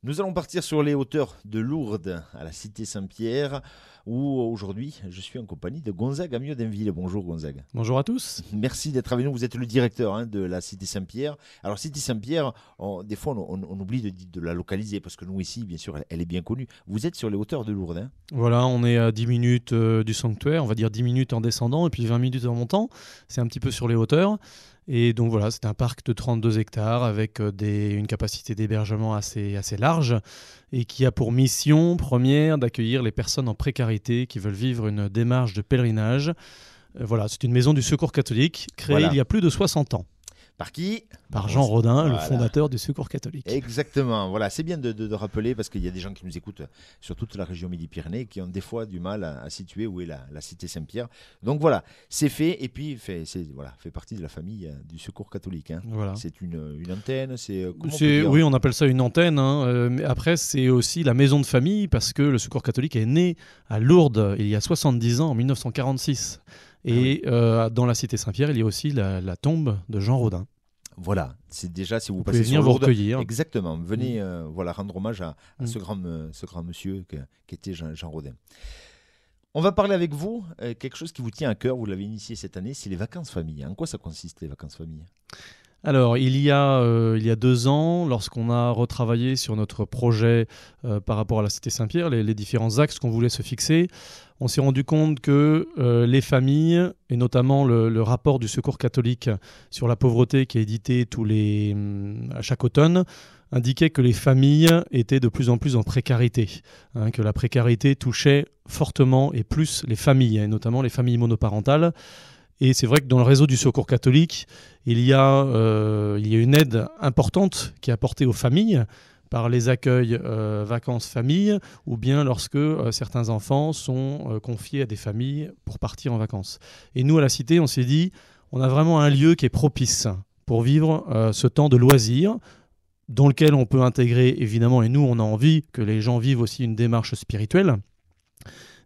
Nous allons partir sur les hauteurs de Lourdes, à la cité Saint-Pierre, où aujourd'hui je suis en compagnie de Gonzague Amiot-Dainville. Bonjour Gonzague. Bonjour à tous. Merci d'être avec nous. Vous êtes le directeur de la cité Saint-Pierre. Alors, cité Saint-Pierre, des fois on oublie de la localiser parce que nous, ici, bien sûr, elle est bien connue. Vous êtes sur les hauteurs de Lourdes. Voilà, on est à 10 minutes du sanctuaire, on va dire 10 minutes en descendant et puis 20 minutes en montant. C'est un petit peu sur les hauteurs. Et donc voilà, c'est un parc de 32 hectares avec une capacité d'hébergement assez large et qui a pour mission première d'accueillir les personnes en précarité qui veulent vivre une démarche de pèlerinage. Voilà, c'est une maison du Secours catholique créée il y a plus de 60 ans. Par qui? Par Jean Rodin, voilà, le fondateur du Secours catholique. Exactement, voilà, c'est bien de rappeler parce qu'il y a des gens qui nous écoutent sur toute la région Midi-Pyrénées qui ont des fois du mal à situer où est la cité Saint-Pierre. Donc voilà, c'est fait et puis fait partie de la famille du Secours catholique. Voilà. C'est une antenne, oui, on appelle ça une antenne. Mais après, c'est aussi la maison de famille parce que le Secours catholique est né à Lourdes il y a 70 ans, en 1946. Et dans la cité Saint-Pierre, il y a aussi la tombe de Jean Rodin. Voilà, c'est déjà si vous pouvez passez venir sur vous Lourdes, recueillir. exactement, venez rendre hommage à ce grand monsieur qui était Jean Rodin. On va parler avec vous quelque chose qui vous tient à cœur, vous l'avez initié cette année, c'est les vacances famille. En quoi ça consiste les vacances famille? Alors, il y a 2 ans, lorsqu'on a retravaillé sur notre projet par rapport à la cité Saint-Pierre, les différents axes qu'on voulait se fixer, on s'est rendu compte que les familles, et notamment le rapport du Secours catholique sur la pauvreté qui est édité à chaque automne, indiquait que les familles étaient de plus en plus en précarité, que la précarité touchait fortement et plus les familles, et notamment les familles monoparentales. Et c'est vrai que dans le réseau du Secours catholique, il y a une aide importante qui est apportée aux familles par les accueils vacances-famille ou bien lorsque certains enfants sont confiés à des familles pour partir en vacances. Et nous, à la Cité, on s'est dit, on a vraiment un lieu qui est propice pour vivre ce temps de loisirs dans lequel on peut intégrer, évidemment, et nous, on a envie que les gens vivent aussi une démarche spirituelle.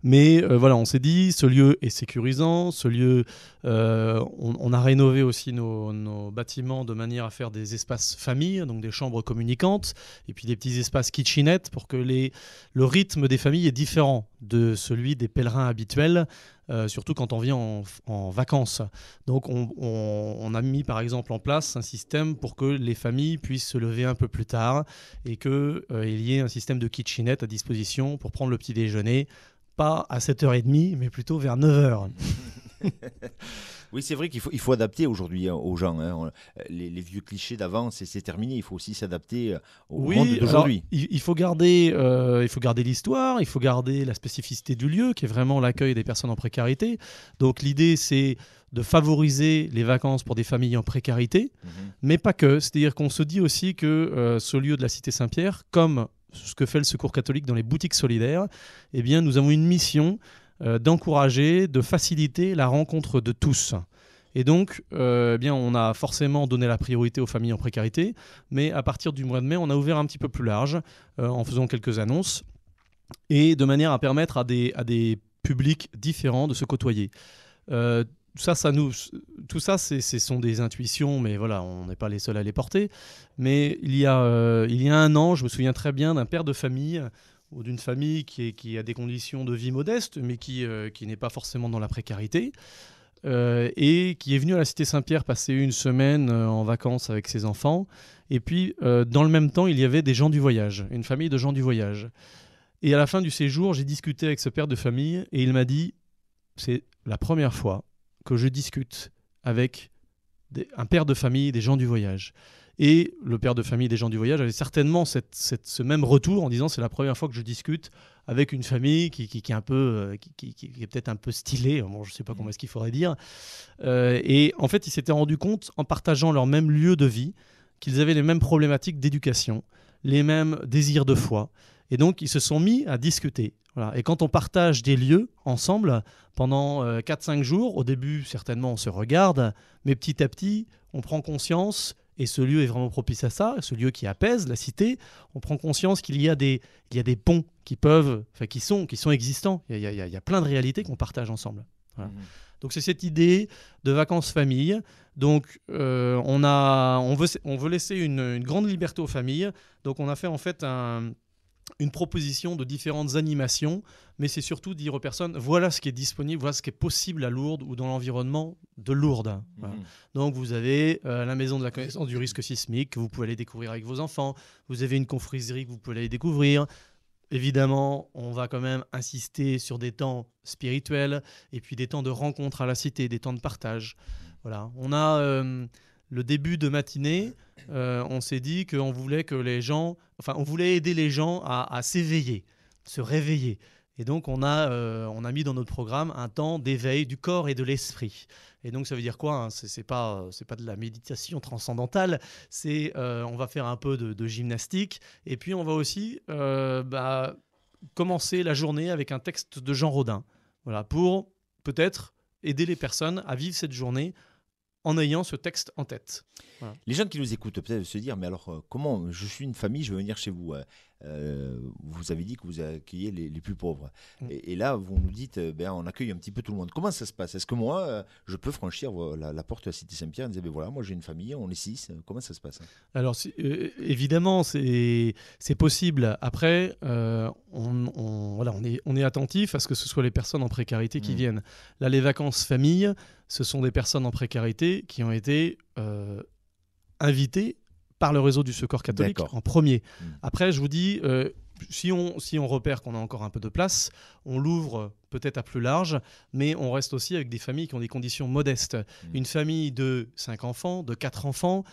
Mais on s'est dit, ce lieu est sécurisant, ce lieu, on a rénové aussi nos bâtiments de manière à faire des espaces familles, donc des chambres communicantes, et puis des petits espaces kitchenettes pour que le rythme des familles est différent de celui des pèlerins habituels, surtout quand on vient en vacances. Donc on a mis par exemple en place un système pour que les familles puissent se lever un peu plus tard et qu'il y ait un système de kitchenette à disposition pour prendre le petit déjeuner, pas à 7h30, mais plutôt vers 9h. Oui, c'est vrai qu'il faut adapter aujourd'hui aux gens. Les vieux clichés d'avant, c'est terminé. Il faut aussi s'adapter au monde d'aujourd'hui. Il faut garder l'histoire, il faut garder la spécificité du lieu, qui est vraiment l'accueil des personnes en précarité. Donc l'idée, c'est de favoriser les vacances pour des familles en précarité, mais pas que. C'est-à-dire qu'on se dit aussi que ce lieu de la Cité Saint-Pierre, comme ce que fait le Secours catholique dans les boutiques solidaires, eh bien, nous avons une mission d'encourager, de faciliter la rencontre de tous. Et donc, on a forcément donné la priorité aux familles en précarité, mais à partir du mois de mai, on a ouvert un petit peu plus large en faisant quelques annonces et de manière à permettre à des publics différents de se côtoyer. Tout ça, ce sont des intuitions, mais voilà, on n'est pas les seuls à les porter. Mais il y a 1 an, je me souviens très bien d'un père de famille ou d'une famille qui a des conditions de vie modestes, mais qui n'est pas forcément dans la précarité, et qui est venu à la Cité Saint-Pierre passer une semaine en vacances avec ses enfants. Et puis, dans le même temps, il y avait des gens du voyage, une famille de gens du voyage. Et à la fin du séjour, j'ai discuté avec ce père de famille et il m'a dit, c'est la première fois que je discute avec un père de famille des gens du voyage. Et le père de famille des gens du voyage avait certainement ce même retour en disant c'est la première fois que je discute avec une famille qui est peut-être un peu stylée, bon, je ne sais pas comment est-ce qu'il faudrait dire. Et en fait, ils s'étaient rendus compte, en partageant leur même lieu de vie, qu'ils avaient les mêmes problématiques d'éducation, les mêmes désirs de foi. Et donc, ils se sont mis à discuter. Voilà. Et quand on partage des lieux ensemble pendant 4-5 jours, au début, certainement, on se regarde, mais petit à petit, on prend conscience, et ce lieu est vraiment propice à ça, ce lieu qui apaise la cité, on prend conscience qu'il y a des ponts qui sont existants. Il y a plein de réalités qu'on partage ensemble. Voilà. Donc c'est cette idée de vacances famille. Donc on veut laisser une grande liberté aux familles. Donc on a fait en fait une proposition de différentes animations, mais c'est surtout dire aux personnes, voilà ce qui est disponible, voilà ce qui est possible à Lourdes ou dans l'environnement de Lourdes. Voilà. Donc vous avez la maison de la connaissance du risque sismique que vous pouvez aller découvrir avec vos enfants, vous avez une confiserie que vous pouvez aller découvrir. Évidemment, on va quand même insister sur des temps spirituels et puis des temps de rencontre à la cité, des temps de partage. Voilà. On a le début de matinée, on s'est dit qu'on voulait que les gens, enfin, on voulait aider les gens à s'éveiller, se réveiller. Et donc, on a mis dans notre programme un temps d'éveil du corps et de l'esprit. Et donc, ça veut dire quoi, hein? C'est pas de la méditation transcendantale. On va faire un peu de gymnastique. Et puis, on va aussi commencer la journée avec un texte de Jean Rodin. Voilà, pour peut-être aider les personnes à vivre cette journée en ayant ce texte en tête. Voilà. Les gens qui nous écoutent peut-être se dire, mais alors comment, je suis une famille, je veux venir chez vous. Vous avez dit que vous accueillez les plus pauvres. Et là, vous nous dites, on accueille un petit peu tout le monde. Comment ça se passe? Est-ce que moi, je peux franchir la porte de la Cité Saint-Pierre et dire, voilà, moi j'ai une famille, on est 6. Comment ça se passe? Alors, évidemment, c'est possible. Après, on est attentif à ce que ce soit les personnes en précarité qui viennent. Là, les vacances famille, ce sont des personnes en précarité qui ont été invitées par le réseau du Secours catholique en premier. Après, je vous dis, si on repère qu'on a encore un peu de place, on l'ouvre peut-être à plus large, mais on reste aussi avec des familles qui ont des conditions modestes. Une famille de 5 enfants, de 4 enfants,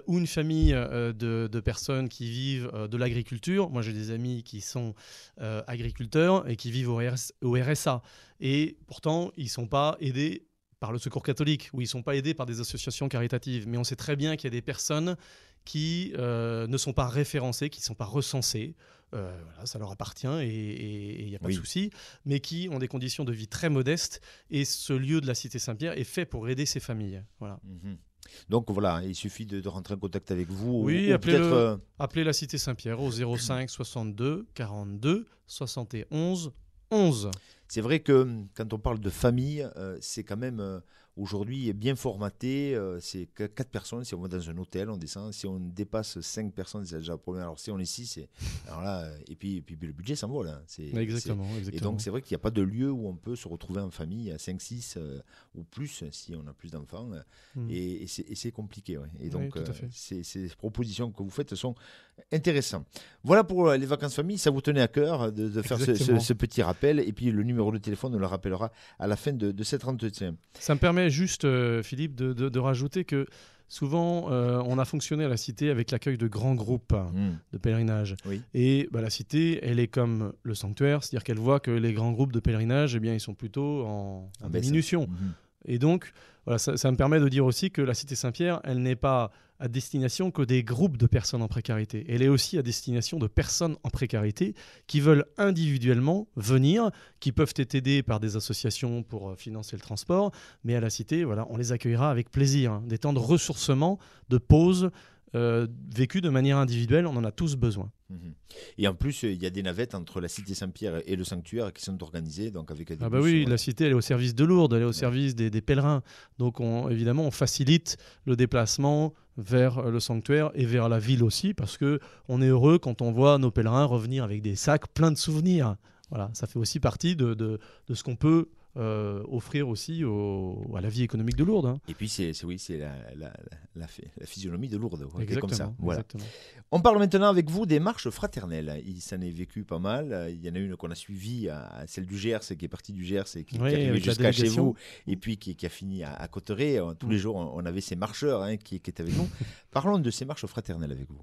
ou une famille de personnes qui vivent de l'agriculture. Moi, j'ai des amis qui sont agriculteurs et qui vivent au RSA. Et pourtant, ils ne sont pas aidés par le Secours catholique, ou ils ne sont pas aidés par des associations caritatives. Mais on sait très bien qu'il y a des personnes qui ne sont pas référencées, qui ne sont pas recensées. Voilà, ça leur appartient et il n'y a pas de souci, mais qui ont des conditions de vie très modestes. Et ce lieu de la Cité Saint-Pierre est fait pour aider ces familles. Voilà. Donc voilà, il suffit de rentrer en contact avec vous. Oui, appelez la Cité Saint-Pierre au 05 62 42 71 11. C'est vrai que quand on parle de famille, c'est quand même aujourd'hui bien formaté. C'est 4 personnes. Si on va dans un hôtel, on descend. Si on dépasse 5 personnes, c'est déjà le problème. Alors si on est 6, alors là, et puis le budget s'envole. Hein. Exactement. Et donc c'est vrai qu'il n'y a pas de lieu où on peut se retrouver en famille à 5, 6 ou plus si on a plus d'enfants. Et c'est compliqué. Ouais. Et donc ces propositions que vous faites sont intéressantes. Voilà pour les vacances famille. Ça vous tenait à cœur de faire ce petit rappel. Et puis le numéro de téléphone, on le rappellera à la fin de cet entretien. Ça me permet juste, Philippe, de rajouter que souvent, on a fonctionné à la Cité avec l'accueil de grands groupes de pèlerinage. Oui. Et la Cité, elle est comme le sanctuaire, c'est-à-dire qu'elle voit que les grands groupes de pèlerinage, eh bien, ils sont plutôt en diminution. Et donc, voilà, ça me permet de dire aussi que la Cité Saint-Pierre, elle n'est pas à destination que des groupes de personnes en précarité. Elle est aussi à destination de personnes en précarité qui veulent individuellement venir, qui peuvent être aidées par des associations pour financer le transport, mais à la Cité, voilà, on les accueillera avec plaisir. Hein. Des temps de ressourcement, de pause, vécus de manière individuelle, on en a tous besoin. Et en plus, il y a des navettes entre la Cité Saint-Pierre et le sanctuaire qui sont organisées. Donc avec des oui, la Cité, elle est au service de Lourdes, elle est au service des pèlerins. Donc évidemment, on facilite le déplacement vers le sanctuaire et vers la ville aussi, parce qu'on est heureux quand on voit nos pèlerins revenir avec des sacs pleins de souvenirs. Voilà, ça fait aussi partie de ce qu'on peut offrir aussi à la vie économique de Lourdes. Hein. Et puis c'est la physionomie de Lourdes. Exactement, comme ça. Voilà. Exactement. On parle maintenant avec vous des marches fraternelles. Il s'en est vécu pas mal. Il y en a une qu'on a suivie, celle du Gers, qui est partie du Gers et qui est arrivée jusqu'à chez vous, et puis qui a fini à Cotteret. Tous les jours, on avait ces marcheurs qui étaient avec nous. Parlons de ces marches fraternelles avec vous.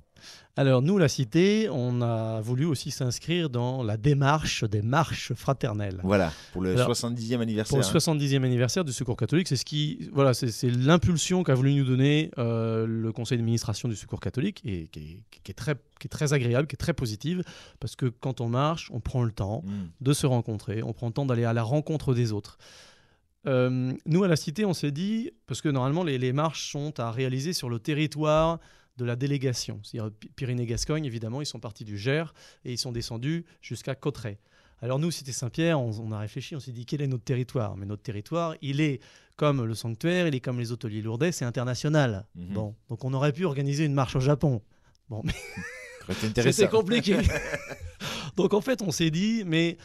Alors nous, la Cité, on a voulu aussi s'inscrire dans la démarche des marches fraternelles. Voilà, pour le 70e anniversaire. Pour le 70e anniversaire du Secours catholique, c'est l'impulsion qu'a voulu nous donner le conseil d'administration du Secours catholique, et qui est très agréable, qui est très positive, parce que quand on marche, on prend le temps de se rencontrer, on prend le temps d'aller à la rencontre des autres. Nous, à la Cité, on s'est dit, parce que normalement, les marches sont à réaliser sur le territoire de la délégation. C'est-à-dire Pyrénées-Gascogne, évidemment, ils sont partis du Gers et ils sont descendus jusqu'à Cotteret. Alors nous, Cité Saint-Pierre, on a réfléchi, on s'est dit quel est notre territoire. Mais notre territoire, il est comme le sanctuaire, il est comme les hôteliers lourdais, c'est international. Bon, donc on aurait pu organiser une marche au Japon. Bon, mais c'était compliqué. Donc en fait, on s'est dit, mais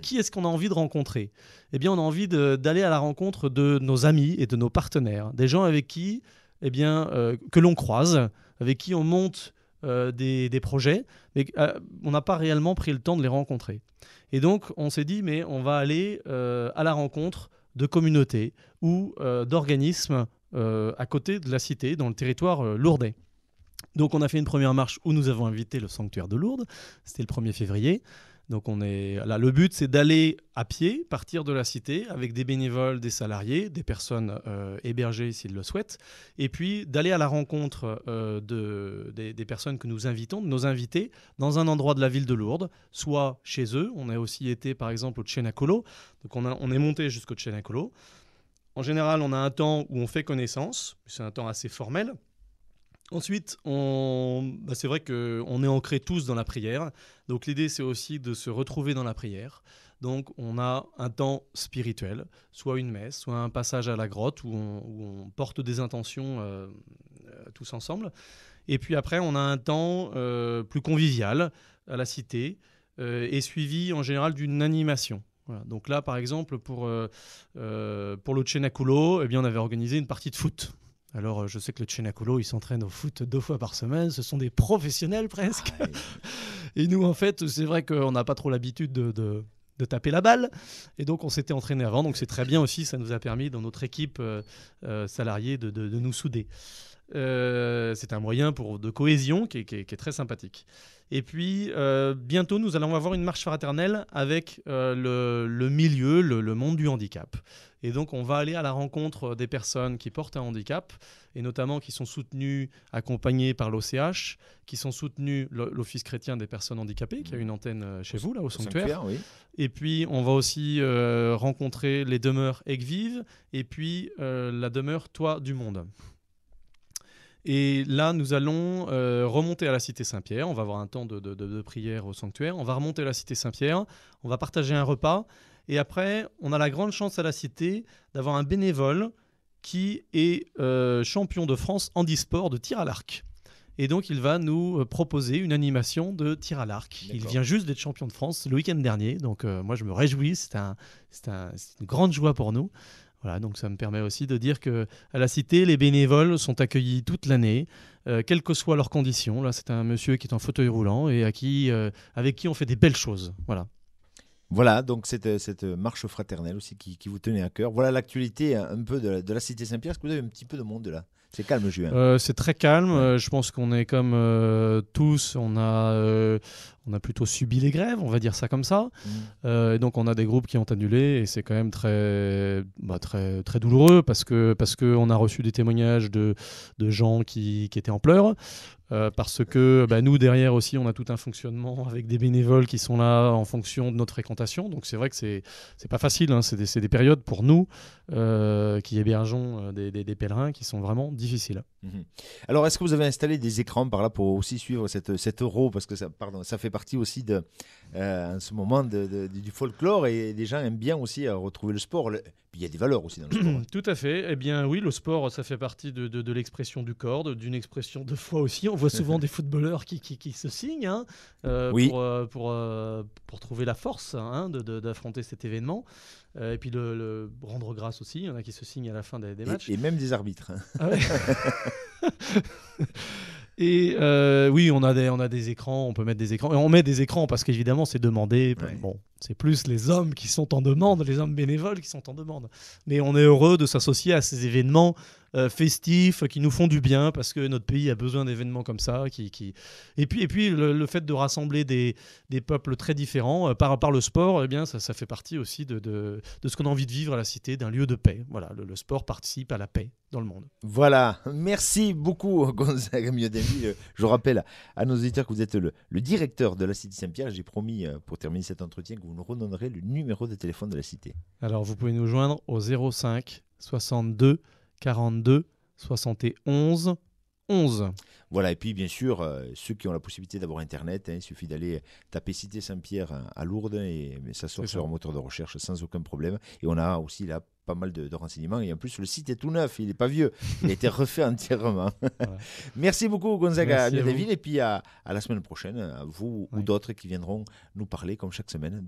qui est-ce qu'on a envie de rencontrer ? Eh bien, on a envie d'aller à la rencontre de nos amis et de nos partenaires, des gens avec qui, que l'on croise, avec qui on monte des projets, mais on n'a pas réellement pris le temps de les rencontrer. Et donc, on s'est dit, mais on va aller à la rencontre de communautés ou d'organismes à côté de la cité, dans le territoire lourdais. Donc, on a fait une première marche où nous avons invité le sanctuaire de Lourdes. C'était le 1er février. Donc, là, le but, c'est d'aller à pied, partir de la cité avec des bénévoles, des salariés, des personnes hébergées s'ils le souhaitent, et puis d'aller à la rencontre des personnes que nous invitons, de nos invités, dans un endroit de la ville de Lourdes, soit chez eux. On a aussi été, par exemple, au Cenacolo. Donc, on est monté jusqu'au Cenacolo. En général, on a un temps où on fait connaissance. C'est un temps assez formel. Ensuite, c'est vrai qu'on est ancrés tous dans la prière. Donc l'idée, c'est aussi de se retrouver dans la prière. Donc on a un temps spirituel, soit une messe, soit un passage à la grotte où on porte des intentions tous ensemble. Et puis après, on a un temps plus convivial à la cité et suivi en général d'une animation. Voilà. Donc là, par exemple, pour le Cenacolo, on avait organisé une partie de foot. Alors, je sais que le Cenacolo, ils s'entraînent au foot 2 fois par semaine. Ce sont des professionnels presque. Et nous, en fait, c'est vrai qu'on n'a pas trop l'habitude de taper la balle. Et donc, on s'était entraîné avant. Donc, c'est très bien aussi. Ça nous a permis, dans notre équipe salariée, de nous souder. C'est un moyen de cohésion qui est très sympathique. Et puis, bientôt, nous allons avoir une marche fraternelle avec le milieu, le monde du handicap. Et donc, on va aller à la rencontre des personnes qui portent un handicap, et notamment qui sont soutenues, accompagnées par l'OCH, qui sont soutenues, l'Office chrétien des personnes handicapées, qui a une antenne chez vous, là, au sanctuaire. Oui. Et puis, on va aussi rencontrer les demeures Aigues-Vives, et puis la demeure Toit du Monde. Et là, nous allons remonter à la Cité Saint-Pierre. On va avoir un temps de prière au sanctuaire. On va remonter à la Cité Saint-Pierre. On va partager un repas. Et après, on a la grande chance à la Cité d'avoir un bénévole qui est champion de France handisport de tir à l'arc. Et donc, il va nous proposer une animation de tir à l'arc. D'accord. Il vient juste d'être champion de France le week-end dernier. Donc, moi, je me réjouis. C'est une grande joie pour nous. Voilà, donc ça me permet aussi de dire qu'à la Cité, les bénévoles sont accueillis toute l'année, quelles que soient leurs conditions. Là, c'est un monsieur qui est en fauteuil roulant et avec qui on fait des belles choses. Voilà, donc cette marche fraternelle aussi qui vous tenait à cœur. Voilà l'actualité un peu de la Cité Saint-Pierre. Est-ce que vous avez un petit peu de monde là ? C'est calme, Julien. C'est très calme. Ouais. Je pense qu'on est comme tous. On a plutôt subi les grèves, on va dire ça comme ça. Et donc, on a des groupes qui ont annulé et c'est quand même très douloureux parce qu'on a reçu des témoignages de gens qui étaient en pleurs. Parce que nous, derrière aussi, on a tout un fonctionnement avec des bénévoles qui sont là en fonction de notre fréquentation. Donc, c'est vrai que c'est pas facile. Hein. C'est des périodes pour nous qui hébergeons des pèlerins qui sont vraiment difficiles. Alors, est-ce que vous avez installé des écrans par là pour aussi suivre cet euro ? Parce que ça fait partie aussi en ce moment du folklore et les gens aiment bien aussi retrouver le sport. Puis il y a des valeurs aussi dans le sport. Tout à fait. Eh bien oui, le sport, ça fait partie de l'expression du corps, d'une expression de foi aussi. On voit souvent des footballeurs qui se signent oui. pour trouver la force d'affronter cet événement. Et puis le rendre grâce aussi. Il y en a qui se signent à la fin des matchs. Et même des arbitres. Ah ouais. Et oui, on a des écrans, on peut mettre des écrans. Et on met des écrans parce qu'évidemment, c'est demandé. Ouais. Bon, c'est plus les hommes qui sont en demande, les hommes bénévoles qui sont en demande. Mais on est heureux de s'associer à ces événements festifs qui nous font du bien parce que notre pays a besoin d'événements comme ça. Et puis le fait de rassembler des peuples très différents par le sport, eh bien, ça fait partie aussi de ce qu'on a envie de vivre à la Cité, d'un lieu de paix. Voilà, le sport participe à la paix dans le monde. Voilà, merci beaucoup Gonzague Miodemi. Je rappelle à nos auditeurs que vous êtes le directeur de la Cité Saint-Pierre. J'ai promis pour terminer cet entretien que vous nous redonnerez le numéro de téléphone de la Cité. Alors vous pouvez nous joindre au 05 62 42 71 11. Voilà, et puis bien sûr, ceux qui ont la possibilité d'avoir Internet, il suffit d'aller taper Cité Saint-Pierre à Lourdes et ça sort sur un moteur de recherche sans aucun problème. Et on a aussi là pas mal de renseignements. Et en plus, le site est tout neuf, il n'est pas vieux, il a été refait entièrement. Voilà. Merci beaucoup, Gonzaga Miodeville, et puis à la semaine prochaine, à vous ou d'autres qui viendront nous parler, comme chaque semaine,